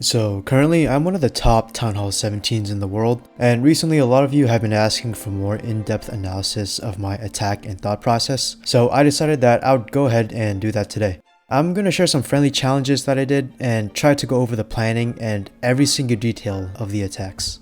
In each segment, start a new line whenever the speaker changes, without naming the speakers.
So currently I'm one of the top townhall 17s in the world, and recently a lot of you have been asking for more in-depth analysis of my attack and thought process, so I decided that I would go ahead and do that today. I'm going to share some friendly challenges that I did and try to go over the planning and every single detail of the attacks.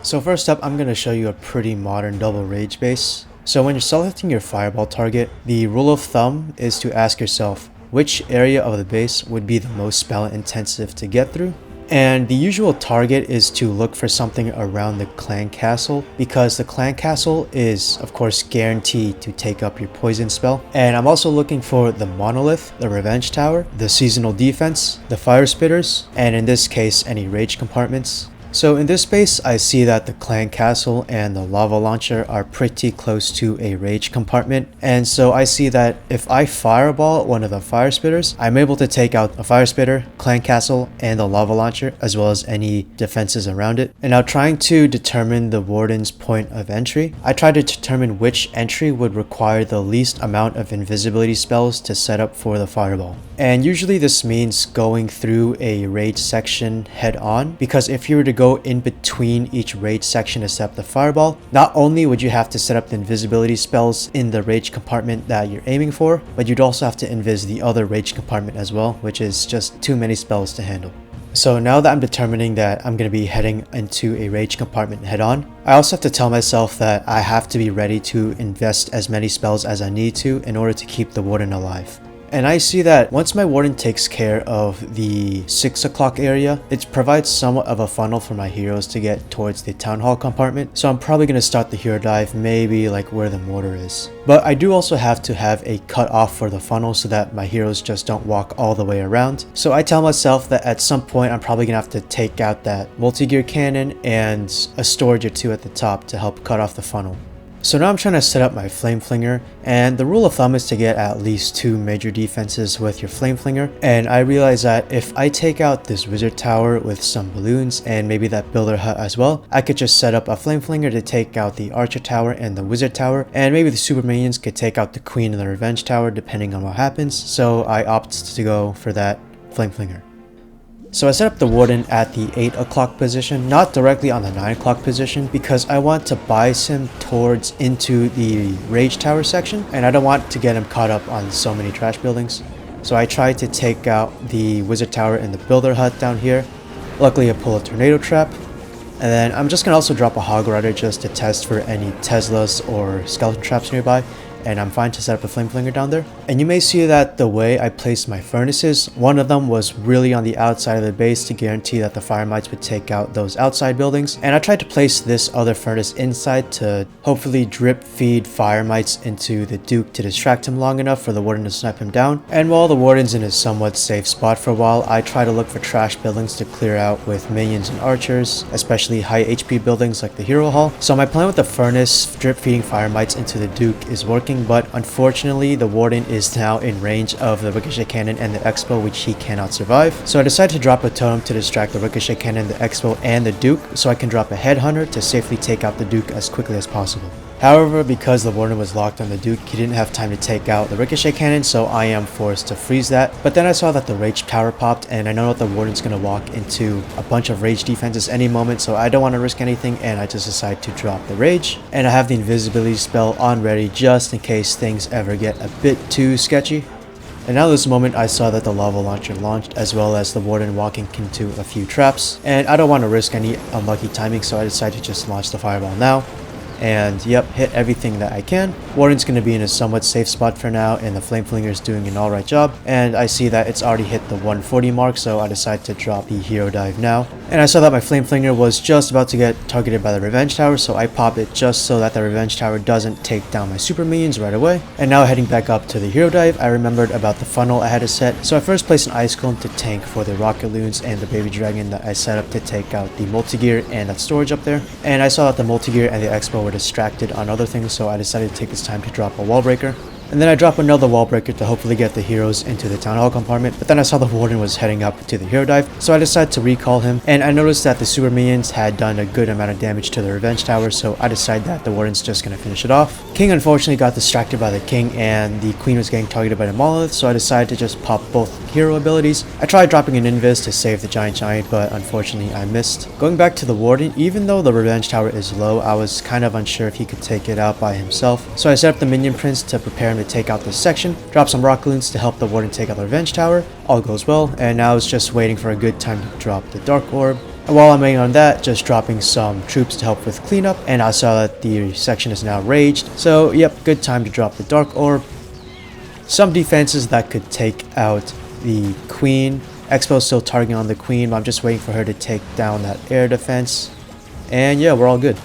So first up, I'm going to show you a pretty modern double rage base. So when you're selecting your fireball target, the rule of thumb is to ask yourself, which area of the base would be the most spell intensive to get through? And the usual target is to look for something around the clan castle, because the clan castle is of course guaranteed to take up your poison spell. And I'm also looking for the monolith, the revenge tower, the seasonal defense, the fire spitters, and in this case any rage compartments. So in this base, I see that the clan castle and the lava launcher are pretty close to a rage compartment, and so I see that if I fireball one of the fire spitters, I'm able to take out a fire spitter, clan castle, and the lava launcher, as well as any defenses around it. And now, trying to determine the warden's point of entry, I try to determine which entry would require the least amount of invisibility spells to set up for the fireball. And usually this means going through a rage section head on, because if you were to go in between each rage section to set up the fireball, not only would you have to set up the invisibility spells in the rage compartment that you're aiming for, but you'd also have to invis the other rage compartment as well, which is just too many spells to handle. So now that I'm determining that I'm going to be heading into a rage compartment head on, I also have to tell myself that I have to be ready to invest as many spells as I need to in order to keep the warden alive. And I see that once my warden takes care of the 6 o'clock area, it provides somewhat of a funnel for my heroes to get towards the town hall compartment. So I'm probably going to start the hero dive maybe like where the mortar is. But I do also have to have a cut off for the funnel so that my heroes just don't walk all the way around. So I tell myself that at some point I'm probably going to have to take out that multi-gear cannon and a storage or two at the top to help cut off the funnel. So now I'm trying to set up my flame flinger, and the rule of thumb is to get at least 2 major defenses with your flame flinger. And I realize that if I take out this wizard tower with some balloons and maybe that builder hut as well, I could just set up a flame flinger to take out the archer tower and the wizard tower, and maybe the super minions could take out the queen and the revenge tower depending on what happens. So I opt to go for that flame flinger. So I set up the warden at the 8 o'clock position, not directly on the 9 o'clock position, because I want to bias him towards into the rage tower section, and I don't want to get him caught up on so many trash buildings. So I tried to take out the wizard tower and the builder hut down here. Luckily I pull a tornado trap. And then I'm just going to also drop a hog rider just to test for any Teslas or skeleton traps nearby. And I'm fine to set up a flame flinger down there. And you may see that the way I placed my furnaces, one of them was really on the outside of the base to guarantee that the fire mites would take out those outside buildings. And I tried to place this other furnace inside to hopefully drip feed fire mites into the Duke to distract him long enough for the warden to snipe him down. And while the warden's in a somewhat safe spot for a while, I try to look for trash buildings to clear out with minions and archers, especially high HP buildings like the hero hall. So my plan with the furnace drip feeding fire mites into the Duke is working, but unfortunately the warden is now in range of the ricochet cannon and the expo, which he cannot survive. So I decided to drop a totem to distract the ricochet cannon, the expo, and the Duke, so I can drop a headhunter to safely take out the Duke as quickly as possible. However, because the warden was locked on the Duke, he didn't have time to take out the ricochet cannon, so I am forced to freeze that. But then I saw that the rage tower popped, and I know that the warden's going to walk into a bunch of rage defenses any moment, so I don't want to risk anything, and I just decide to drop the rage. And I have the invisibility spell on ready just in case things ever get a bit too sketchy. And now this moment I saw that the lava launcher launched, as well as the warden walking into a few traps, and I don't want to risk any unlucky timing, so I decided to just launch the fireball now. And yep, hit everything that I can. Warden's going to be in a somewhat safe spot for now, and the flame flinger is doing an alright job. And I see that it's already hit the 140 mark, so I decide to drop the hero dive now. And I saw that my flame flinger was just about to get targeted by the revenge tower, so I pop it just so that the revenge tower doesn't take down my super minions right away. And now heading back up to the hero dive, I remembered about the funnel I had to set. So I first placed an ice golem to tank for the rocket loons and the baby dragon that I set up to take out the multi-gear and that storage up there. And I saw that the multi-gear and the expo were distracted on other things, so I decided to take this time to drop a wall breaker. And then I drop another wall breaker to hopefully get the heroes into the town hall compartment, but then I saw the warden was heading up to the hero dive, so I decided to recall him, and I noticed that the super minions had done a good amount of damage to the revenge tower, so I decided that the warden's just gonna finish it off. King unfortunately got distracted by the king, and the queen was getting targeted by the monolith, so I decided to just pop both hero abilities. I tried dropping an invis to save the giant, but unfortunately I missed. Going back to the Warden, even though the revenge tower is low, I was kind of unsure if he could take it out by himself. So I set up the minion prince to prepare him to take out this section, drop some rocket loons to help the Warden take out the revenge tower. All goes well, and now it's just waiting for a good time to drop the dark orb. And while I'm waiting on that, just dropping some troops to help with cleanup, and I saw that the section is now raged. So yep, good time to drop the dark orb. Some defenses that could take out the queen. Expo's still targeting on the queen, but I'm just waiting for her to take down that air defense. And yeah, we're all good.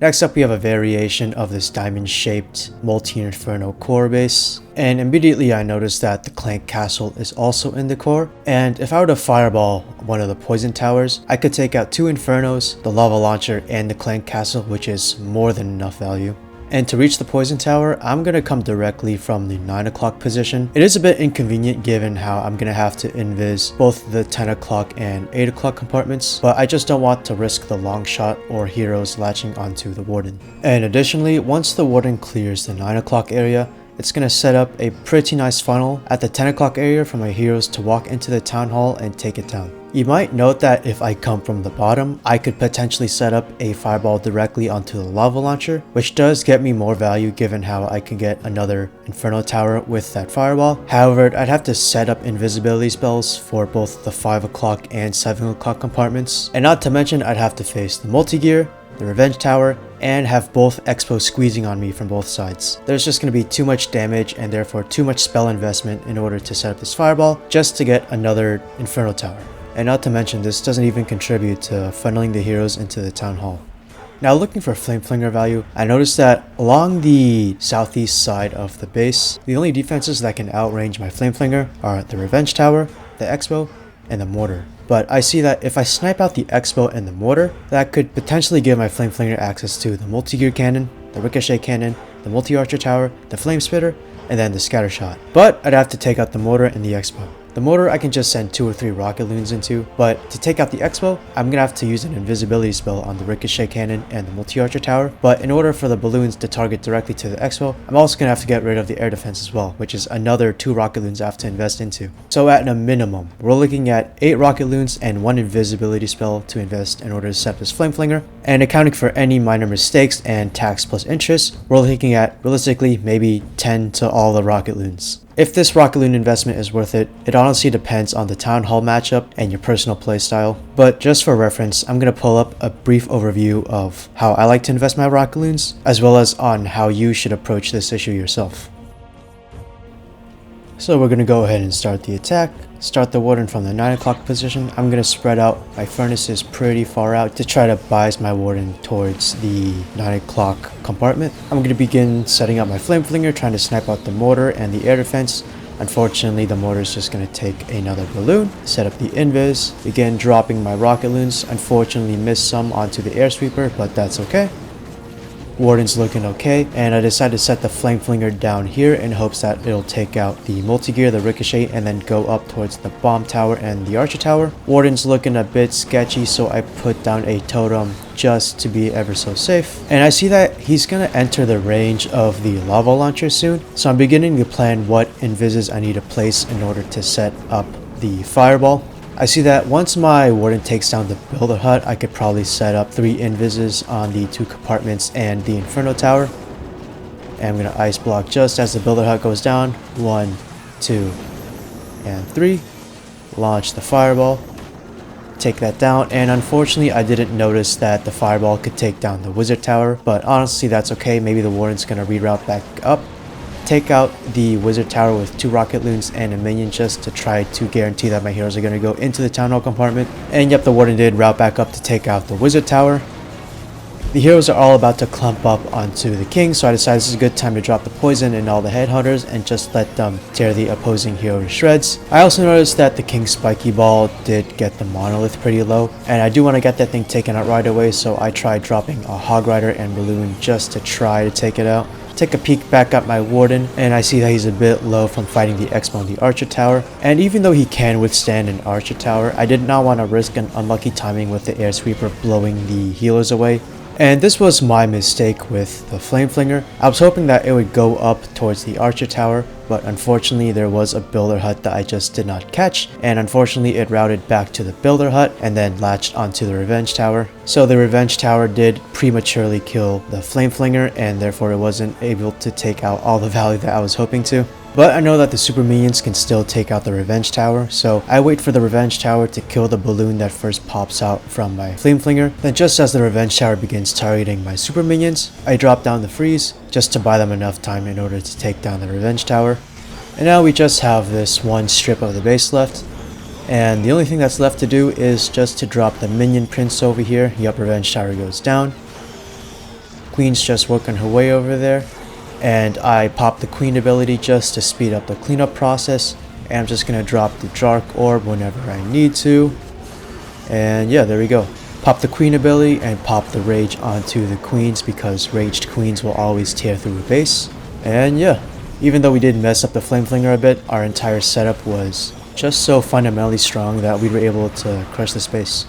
Next up, we have a variation of this diamond-shaped multi-inferno core base, and immediately I noticed that the Clank Castle is also in the core, and if I were to fireball one of the poison towers, I could take out 2 infernos, the lava launcher, and the Clank Castle, which is more than enough value. And to reach the poison tower, I'm going to come directly from the 9 o'clock position. It is a bit inconvenient given how I'm going to have to invis both the 10 o'clock and 8 o'clock compartments, but I just don't want to risk the long shot or heroes latching onto the Warden. And additionally, once the Warden clears the 9 o'clock area, it's going to set up a pretty nice funnel at the 10 o'clock area for my heroes to walk into the town hall and take it down. You might note that if I come from the bottom, I could potentially set up a fireball directly onto the lava launcher, which does get me more value given how I can get another inferno tower with that fireball. However, I'd have to set up invisibility spells for both the 5 o'clock and 7 o'clock compartments, and not to mention I'd have to face the multi-gear, the revenge tower, and have both expos squeezing on me from both sides. There's just going to be too much damage and therefore too much spell investment in order to set up this fireball just to get another inferno tower. And not to mention, this doesn't even contribute to funneling the heroes into the town hall. Now, looking for flame flinger value, I noticed that along the southeast side of the base, the only defenses that can outrange my flame flinger are the revenge tower, the expo, and the mortar. But I see that if I snipe out the expo and the mortar, that could potentially give my flame flinger access to the multi-gear cannon, the ricochet cannon, the multi-archer tower, the flame spitter, and then the scatter shot. But I'd have to take out the mortar and the expo. The mortar I can just send 2 or 3 rocket loons into, but to take out the expo, I'm gonna have to use an invisibility spell on the ricochet cannon and the multi-archer tower. But in order for the balloons to target directly to the expo, I'm also gonna have to get rid of the air defense as well, which is another 2 rocket loons I have to invest into. So at a minimum, we're looking at 8 rocket loons and 1 invisibility spell to invest in order to set this flame flinger. And accounting for any minor mistakes and tax plus interest, we're looking at realistically maybe 10 to all the rocket loons. If this rocket loon investment is worth it, it honestly depends on the town hall matchup and your personal playstyle. But just for reference, I'm going to pull up a brief overview of how I like to invest my rocket loons, as well as on how you should approach this issue yourself. So we're going to go ahead and start the attack. Start the Warden from the 9 o'clock position. I'm going to spread out my furnaces pretty far out to try to bias my Warden towards the 9 o'clock compartment. I'm going to begin setting up my flame flinger, trying to snipe out the mortar and the air defense. Unfortunately, the mortar is just going to take another balloon. Set up the invis. Begin dropping my rocket loons. Unfortunately, missed some onto the air sweeper, but that's okay. Warden's looking okay, and I decided to set the flame flinger down here in hopes that it'll take out the multi-gear, the ricochet, and then go up towards the bomb tower and the archer tower. Warden's looking a bit sketchy, so I put down a totem just to be ever so safe. And I see that he's gonna enter the range of the lava launcher soon, so I'm beginning to plan what invises I need to place in order to set up the fireball. I see that once my Warden takes down the builder hut, I could probably set up 3 invises on the 2 compartments and the inferno tower. And I'm going to ice block just as the builder hut goes down. 1, 2, and 3. Launch the fireball. Take that down, and unfortunately I didn't notice that the fireball could take down the wizard tower, but honestly that's okay. Maybe the Warden's going to reroute back up. Take out the wizard tower with 2 rocket loons and a minion just to try to guarantee that my heroes are going to go into the town hall compartment. And yep, the Warden did route back up to take out the wizard tower. The heroes are all about to clump up onto the king, so I decided this is a good time to drop the poison and all the headhunters and just let them tear the opposing hero to shreds. I also noticed that the king's spiky ball did get the monolith pretty low, and I do want to get that thing taken out right away, so I tried dropping a hog rider and balloon just to try to take it out. take a peek back at my Warden, and I see that he's a bit low from fighting the Expo and the Archer Tower. And even though he can withstand an Archer Tower, I did not want to risk an unlucky timing with the Air Sweeper blowing the healers away. And this was my mistake with the Flame Flinger. I was hoping that it would go up towards the Archer Tower, but unfortunately there was a builder hut that I just did not catch, and unfortunately it routed back to the builder hut and then latched onto the Revenge Tower. So the Revenge Tower did prematurely kill the Flame Flinger, and therefore it wasn't able to take out all the value that I was hoping to. But I know that the super minions can still take out the Revenge Tower, so I wait for the Revenge Tower to kill the balloon that first pops out from my Flame Flinger. Then just as the Revenge Tower begins targeting my super minions, I drop down the freeze just to buy them enough time in order to take down the Revenge Tower. And now we just have this one strip of the base left, and the only thing that's left to do is just to drop the minion prince over here. Yup, Revenge Tower goes down. Queen's just working her way over there. And I pop the Queen ability just to speed up the cleanup process, and I'm just going to drop the Dark Orb whenever I need to. And yeah, there we go. Pop the Queen ability and pop the Rage onto the Queens, because raged Queens will always tear through a base. And yeah, even though we did mess up the Flame Flinger a bit, our entire setup was just so fundamentally strong that we were able to crush the space.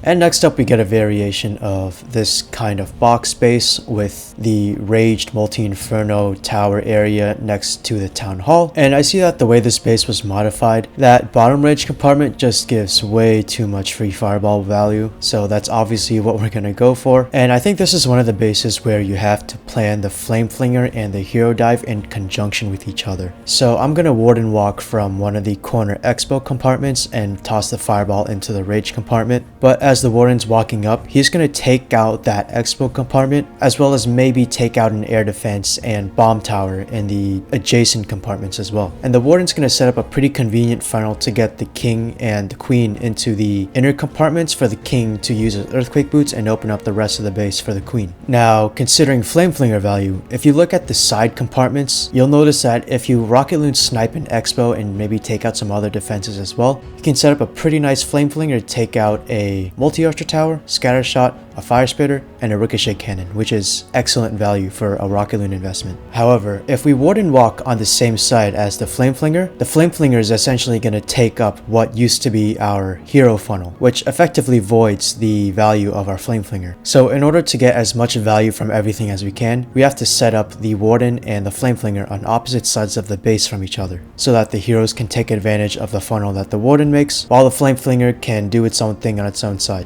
And next up we get a variation of this kind of box base with the raged multi-inferno tower area next to the town hall. And I see that the way this base was modified, that bottom rage compartment just gives way too much free fireball value. So that's obviously what we're gonna go for. And I think this is one of the bases where you have to plan the Flame Flinger and the Hero Dive in conjunction with each other. So I'm gonna Warden Walk from one of the corner Expo compartments and toss the fireball into the rage compartment. But as the Warden's walking up, he's going to take out that Expo compartment, as well as maybe take out an air defense and bomb tower in the adjacent compartments as well. And the Warden's going to set up a pretty convenient funnel to get the King and the Queen into the inner compartments for the King to use his Earthquake Boots and open up the rest of the base for the Queen. Now, considering Flame Flinger value, if you look at the side compartments, you'll notice that if you Rocket Loon snipe an Expo and maybe take out some other defenses as well, you can set up a pretty nice Flame Flinger to take out a multi-archer tower, scatter shot, a fire spitter, and a ricochet cannon, which is excellent value for a Rocket Loon investment. However, if we Warden Walk on the same side as the Flame Flinger is essentially going to take up what used to be our hero funnel, which effectively voids the value of our Flame Flinger. So in order to get as much value from everything as we can, we have to set up the Warden and the Flame Flinger on opposite sides of the base from each other, so that the heroes can take advantage of the funnel that the Warden makes, while the Flame Flinger can do its own thing on its own side.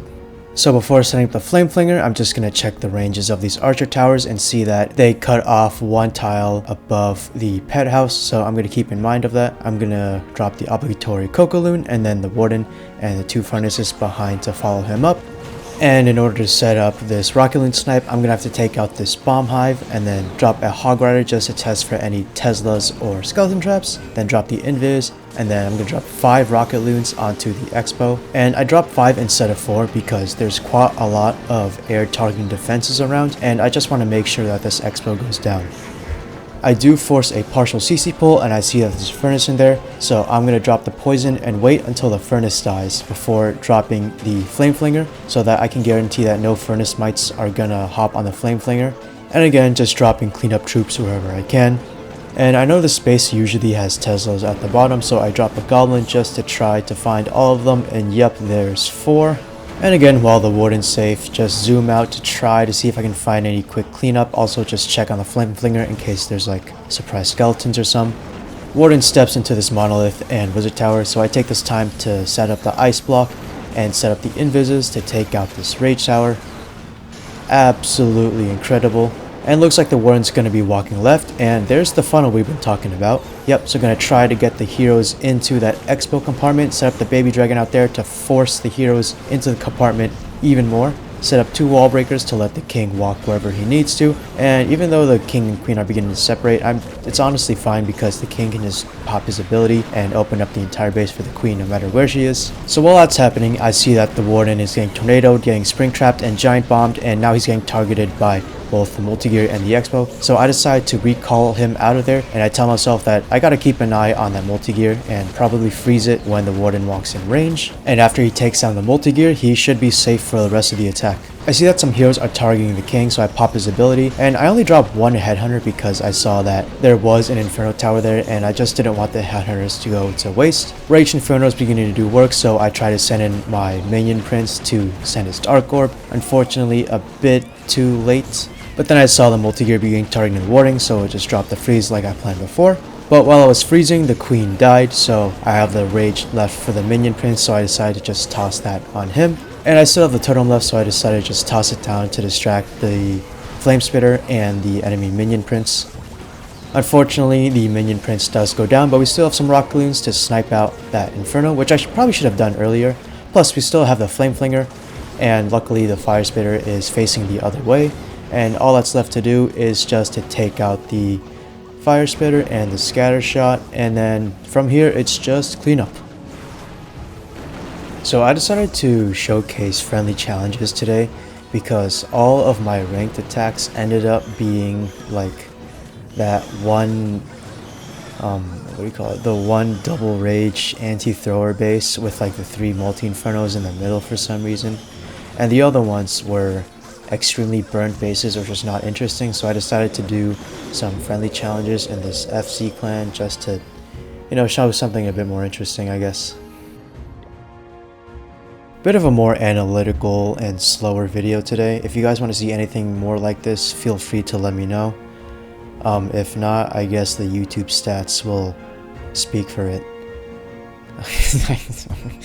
So before setting up the Flame Flinger, I'm just going to check the ranges of these archer towers and see that they cut off one tile above the pet house, so I'm going to keep in mind of that. I'm going to drop the obligatory COC Loon and then the Warden and the two furnaces behind to follow him up. And in order to set up this Rocket Loon snipe, I'm going to have to take out this bomb hive and then drop a hog rider just to test for any Teslas or skeleton traps, then drop the invis, and then I'm going to drop 5 Rocket Loons onto the Expo. And I dropped 5 instead of 4 because there's quite a lot of air targeting defenses around, and I just want to make sure that this Expo goes down. I do force a partial CC pull, and I see that there's a furnace in there, so I'm going to drop the poison and wait until the furnace dies before dropping the Flame Flinger, so that I can guarantee that no furnace mites are going to hop on the Flame Flinger. And again, just dropping cleanup troops wherever I can. And I know the space usually has Teslas at the bottom, so I drop a goblin just to try to find all of them, and yep, there's 4. And again, while the Warden's safe, just zoom out to try to see if I can find any quick cleanup. Also just check on the Flame Flinger in case there's like surprise skeletons or some. Warden steps into this monolith and wizard tower, so I take this time to set up the ice block and set up the invises to take out this rage tower. Absolutely incredible. And looks like the Warden's going to be walking left, and there's the funnel we've been talking about. Yep, so going to try to get the heroes into that Expo compartment, set up the baby dragon out there to force the heroes into the compartment even more. Set up 2 wall breakers to let the King walk wherever he needs to, and even though the King and Queen are beginning to separate, it's honestly fine because the King can just pop his ability and open up the entire base for the Queen no matter where she is. So while that's happening, I see that the Warden is getting tornadoed, getting spring trapped and giant bombed, and now he's getting targeted by both the multi-gear and the expo. So I decide to recall him out of there, and I tell myself that I gotta keep an eye on that multi-gear and probably freeze it when the warden walks in range. And after he takes down the multi-gear, he should be safe for the rest of the attack. I see that some heroes are targeting the king, so I pop his ability, and I only dropped one headhunter because I saw that there was an inferno tower there, and I just didn't want the headhunters to go to waste. Rage Inferno is beginning to do work, so I try to send in my minion prince to send his dark orb. Unfortunately, a bit too late. But then I saw the multi-gear beginning targeting the warding, so it just dropped the freeze like I planned before. But while I was freezing, the queen died, so I have the rage left for the minion prince, so I decided to just toss that on him. And I still have the totem left, so I decided to just toss it down to distract the flame spitter and the enemy minion prince. Unfortunately, the minion prince does go down, but we still have some rocket loons to snipe out that inferno, which I probably should have done earlier. Plus, we still have the flame flinger, and luckily the fire spitter is facing the other way. And all that's left to do is just to take out the fire spitter and the scatter shot, and then from here it's just cleanup. So I decided to showcase friendly challenges today because all of my ranked attacks ended up being like that one, what do you call it, the one double rage anti-thrower base with like the 3 multi-infernos in the middle for some reason. And the other ones were extremely burnt bases, which was not interesting, so I decided to do some friendly challenges in this FC clan just to, you know, show something a bit more interesting, I guess. Bit of a more analytical and slower video today. If you guys want to see anything more like this, feel free to let me know. If not, I guess the YouTube stats will speak for it.